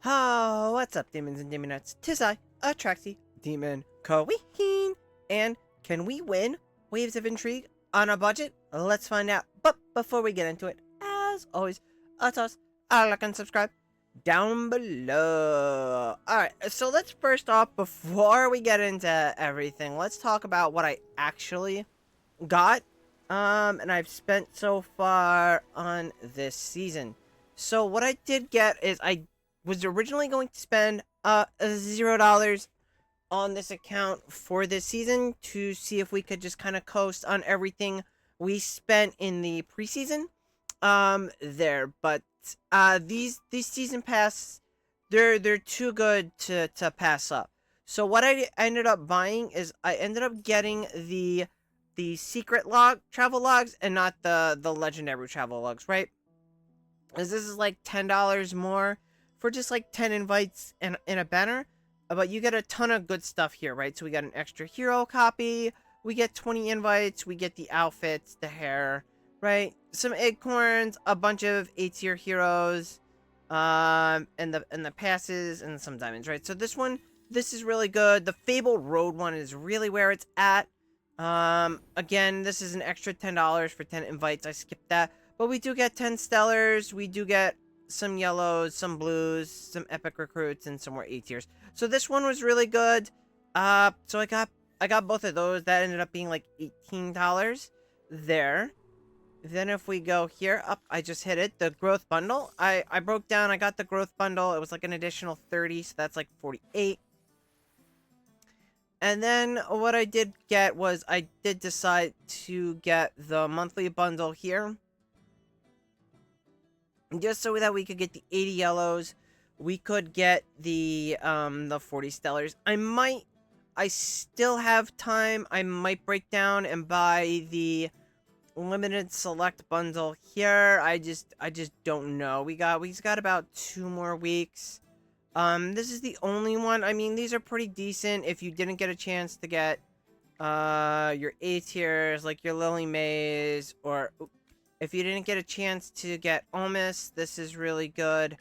Oh, what's up, demons and demonettes? 'Tis I, Atraxi, Demon Queen. And can we win Waves of Intrigue on a budget? Let's find out. But before we get into it, as always, toss a like and subscribe down below. Alright, so let's first off, before we get into everything, let's talk about what I actually got. And I've spent so far on this season. So what I did get is I was originally going to spend $0 on this account for this season to see if we could just kind of coast on everything we spent in the preseason but these season pass, they're too good to pass up. So what I ended up buying is I ended up getting the secret travel logs and not the legendary travel logs, right? As this is like $10 more for just like 10 invites and a banner, but you get a ton of good stuff here, right? So we got an extra hero copy, we get 20 invites, we get the outfits, the hair, right? Some acorns, a bunch of A-tier heroes, and the passes, and some diamonds, right? So this is really good. The Fable Road one is really where it's at. Again, this is an extra $10 for 10 invites. I skipped that. But we do get 10 stellars, we do get some yellows, some blues, some epic recruits, and some more A-tiers. So this one was really good. So I got both of those. That ended up being like $18 there. Then if we go here, up, I just hit it, the growth bundle. I broke down, I got the growth bundle. It was like an additional 30, so that's like 48. And then what I did get was I did decide to get the monthly bundle here. Just so that we could get the 80 yellows, we could get the 40 stellars. I still have time. I might break down and buy the limited select bundle here. I just don't know. We got about 2 more weeks. This is the only one. I mean, these are pretty decent if you didn't get a chance to get your A tiers, like your Lily Maze, or if you didn't get a chance to get Almost, this is really good.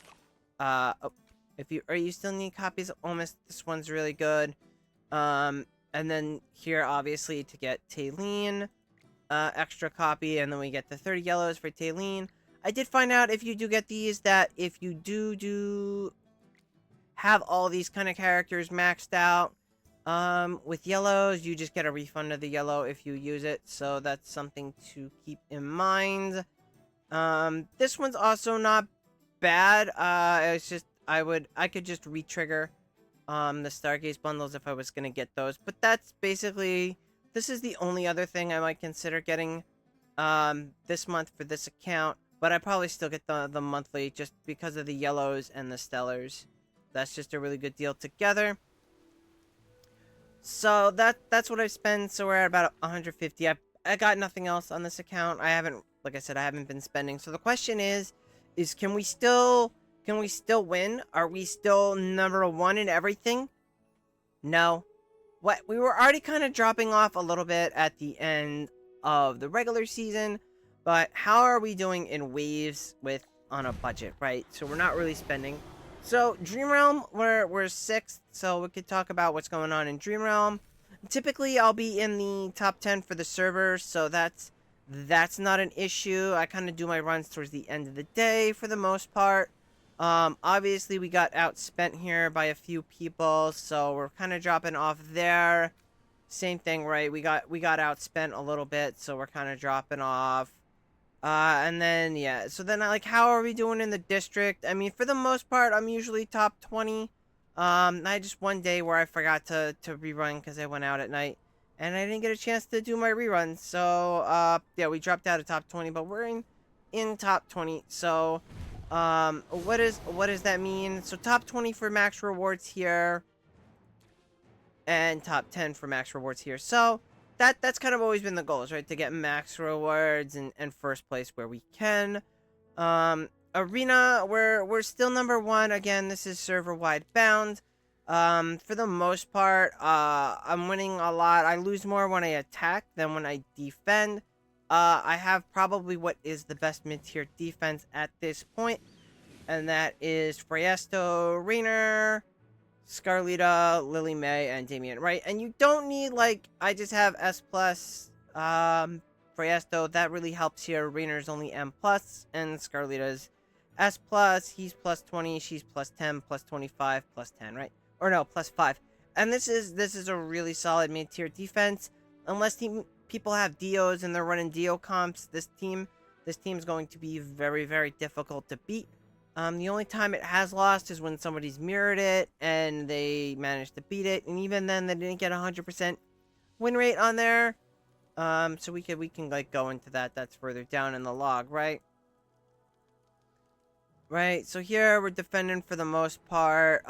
You still need copies of Almost, this one's really good. And then here, obviously, to get Taylene, extra copy, and then we get the 30 yellows for Taylene. I did find out if you do get these, that if you do have all these kind of characters maxed out, with yellows, you just get a refund of the yellow if you use it, so that's something to keep in mind. This one's also not bad. It's just I could just re-trigger the Stargaze bundles if I was gonna get those, but that's basically, this is the only other thing I might consider getting this month for this account, but I probably still get the monthly just because of the yellows and the stellars. That's just a really good deal together. So that's what I've spent. So we're at about 150. I got nothing else on this account. Like I said, I haven't been spending. So the question is can we still win? Are we still number 1 in everything? No. What, we were already kind of dropping off a little bit at the end of the regular season, but how are we doing in waves on a budget, right? So we're not really spending. So Dream Realm, we're 6th, so we could talk about what's going on in Dream Realm. Typically, I'll be in the top 10 for the server, so that's not an issue. I kind of do my runs towards the end of the day for the most part. Obviously, we got outspent here by a few people, so we're kind of dropping off there. Same thing, right? We got outspent a little bit, so we're kind of dropping off. And then, yeah, so then, like, how are we doing in the district? I mean, for the most part, I'm usually top 20. I had just one day where I forgot to rerun because I went out at night, and I didn't get a chance to do my reruns. So, yeah, we dropped out of top 20, but we're in top 20. So, what does that mean? So, top 20 for max rewards here, and top 10 for max rewards here. So, that's kind of always been the goals, right? To get max rewards and first place where we can. Arena, we're still number 1. Again, this is server-wide bound. For the most part, I'm winning a lot. I lose more when I attack than when I defend. I have probably what is the best mid-tier defense at this point. And that is Freyasto, Rainer, Scarlita, Lily May, and Damien, right? And you don't need, like, I just have S+, Freyasto, that really helps here. Rainer's only M+, and Scarlita's S+, he's plus 20, she's plus 10, plus 25, plus 10, right? Or no, plus 5. And this is a really solid mid-tier defense. Unless people have Dios and they're running Dio comps, this team's going to be very, very difficult to beat. The only time it has lost is when somebody's mirrored it and they managed to beat it, and even then they didn't get 100% win rate on there. So we can like go into that. That's further down in the log, right? Right. So here we're defending for the most part.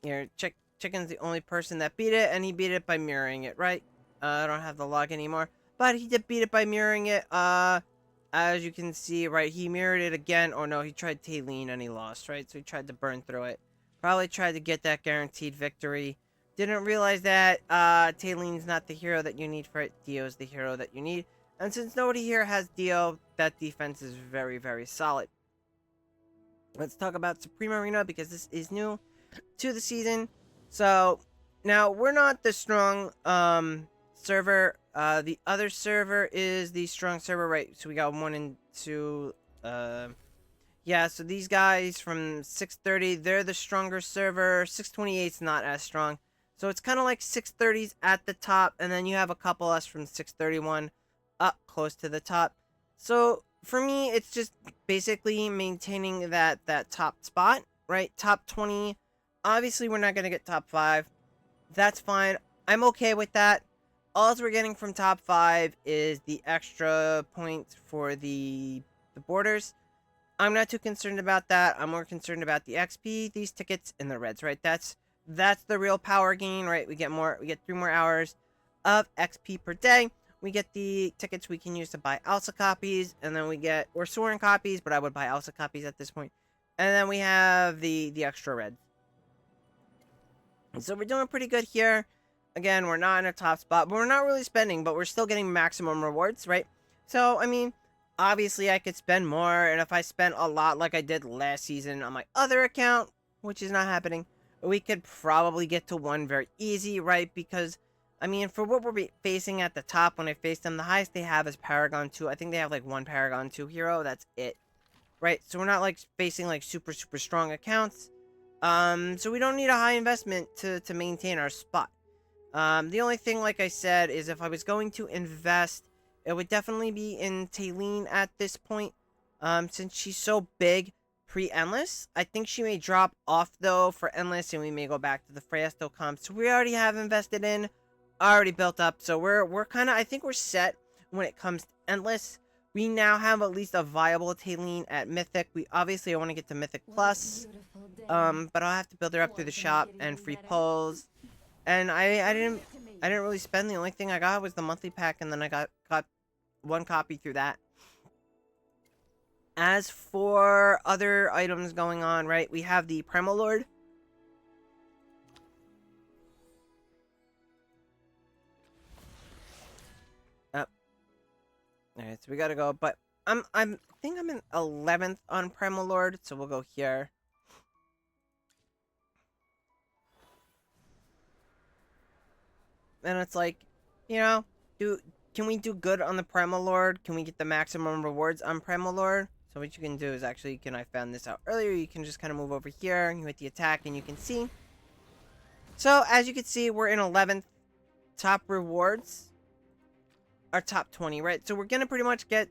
Here, Chicken's the only person that beat it, and he beat it by mirroring it, right? I don't have the log anymore, but he did beat it by mirroring it. As you can see, right, he mirrored it again. Or no, he tried Taylene and he lost, right? So he tried to burn through it. Probably tried to get that guaranteed victory. Didn't realize that Taylene's not the hero that you need for it. Dio's the hero that you need. And since nobody here has Dio, that defense is very, very solid. Let's talk about Supreme Arena because this is new to the season. So, now, we're not the strong server. The other server is the strong server, right? So we got 1 and 2. Yeah, so these guys from 630, they're the stronger server. 628's not as strong. So it's kind of like 630's at the top, and then you have a couple us from 631 up close to the top. So for me, it's just basically maintaining that top spot, right? Top 20. Obviously, we're not going to get top 5. That's fine. I'm okay with that. All we're getting from top 5 is the extra points for the borders. I'm not too concerned about that. I'm more concerned about the XP, these tickets, and the reds, right? That's the real power gain, right? We get 3 more hours of XP per day. We get the tickets we can use to buy Elsa copies, and then we get, or Soren copies, but I would buy Elsa copies at this point. And then we have the extra reds. So we're doing pretty good here. Again, we're not in a top spot, but we're not really spending, but we're still getting maximum rewards, right? So, I mean, obviously I could spend more, and if I spent a lot like I did last season on my other account, which is not happening, we could probably get to 1 very easy, right? Because, I mean, for what we're facing at the top, when I face them, the highest they have is Paragon 2. I think they have, like, 1 Paragon 2 hero. That's it, right? So we're not, like, facing, like, super, super strong accounts. So we don't need a high investment to maintain our spot. The only thing, like I said, is if I was going to invest, it would definitely be in Taylene at this point. Since she's so big pre-Endless. I think she may drop off, though, for Endless, and we may go back to the Freyasto comps we already have invested in, already built up. So we're kind of, I think we're set when it comes to Endless. We now have at least a viable Taylene at Mythic. We obviously want to get to Mythic Plus, but I'll have to build her up through the shop and free pulls. And I didn't really spend. The only thing I got was the monthly pack, and then I got 1 copy through that. As for other items going on, right, we have the Primal Lord. Alright, so we gotta go, but I think I'm in 11th on Primal Lord, so we'll go here. And it's like, you know, can we do good on the Primal Lord? Can we get the maximum rewards on Primal Lord? So what you can do is actually, I found this out earlier, you can just kind of move over here, and you hit the attack, and you can see. So, as you can see, we're in 11th. Top rewards are top 20, right? So we're going to pretty much get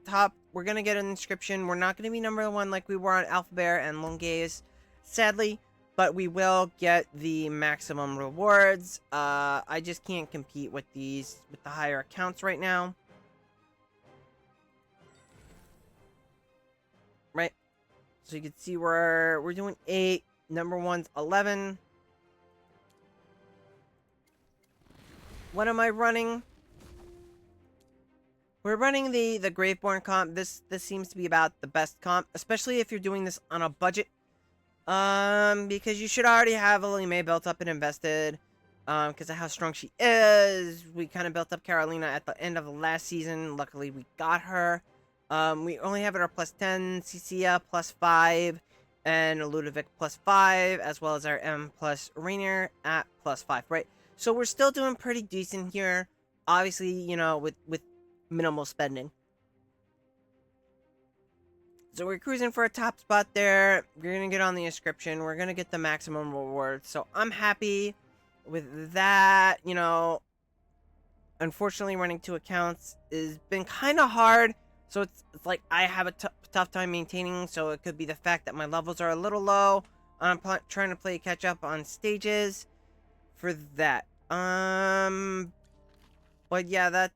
we're going to get an inscription. We're not going to be number 1 like we were on Alpha Bear and Lone Gaze, sadly. But we will get the maximum rewards. I just can't compete with the higher accounts right now. Right? So you can see we're doing 8. Number 1's 11. What am I running? We're running the Graveborn comp. This seems to be about the best comp, especially if you're doing this on a budget. Because you should already have Lily May built up and invested. Because of how strong she is. We kind of built up Carolina at the end of the last season. Luckily, we got her. We only have it our +10, Cecilia +5, and Ludovic +5, as well as our M plus Rainier at +5, right? So we're still doing pretty decent here. Obviously, you know, with minimal spending. So we're cruising for a top spot there. We're gonna get on the inscription. We're gonna get the maximum reward. So I'm happy with that. You know, unfortunately, running 2 accounts has been kind of hard. So it's like I have a tough time maintaining. So it could be the fact that my levels are a little low. I'm trying to play catch up on stages for that. But yeah,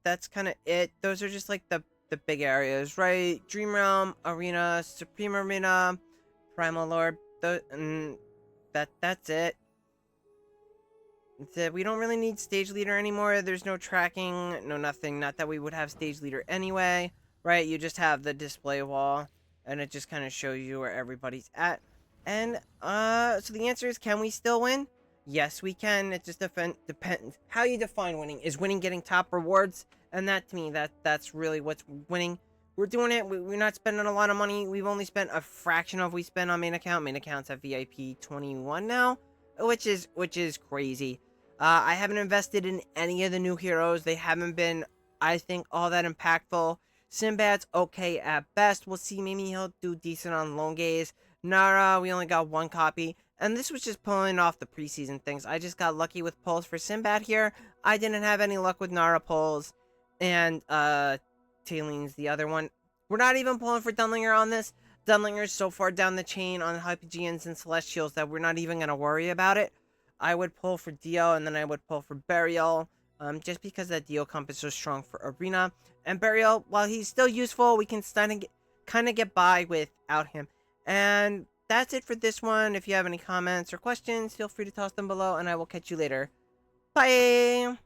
that's kind of it. Those are just like the big areas, right? Dream Realm, Arena, Supreme Arena, Primal Lord. That's it. That's it. We don't really need Stage Leader anymore. There's no tracking, no nothing. Not that we would have Stage Leader anyway, right? You just have the display wall, and it just kind of shows you where everybody's at. And so the answer is, can we still win? Yes, we can. It just depends how you define winning. Is winning getting top rewards? And that, to me, that's really what's winning. We're doing it. We're not spending a lot of money. We've only spent a fraction of what we spend on main account. Main account's at VIP 21 now, which is crazy. I haven't invested in any of the new heroes. They haven't been, I think, all that impactful. Sinbad's okay at best. We'll see. Maybe he'll do decent on Lone Gaze. Nara, we only got 1 copy. And this was just pulling off the preseason things. I just got lucky with pulls for Sinbad here. I didn't have any luck with Nara pulls. And, Tailing's the other one. We're not even pulling for Dunlinger on this. Dunlinger's so far down the chain on Hypogeans and Celestials that we're not even going to worry about it. I would pull for Dio, and then I would pull for Burial. Just because that Dio comp is so strong for Arena. And Burial, while he's still useful, we can kind of get by without him. And that's it for this one. If you have any comments or questions, feel free to toss them below, and I will catch you later. Bye!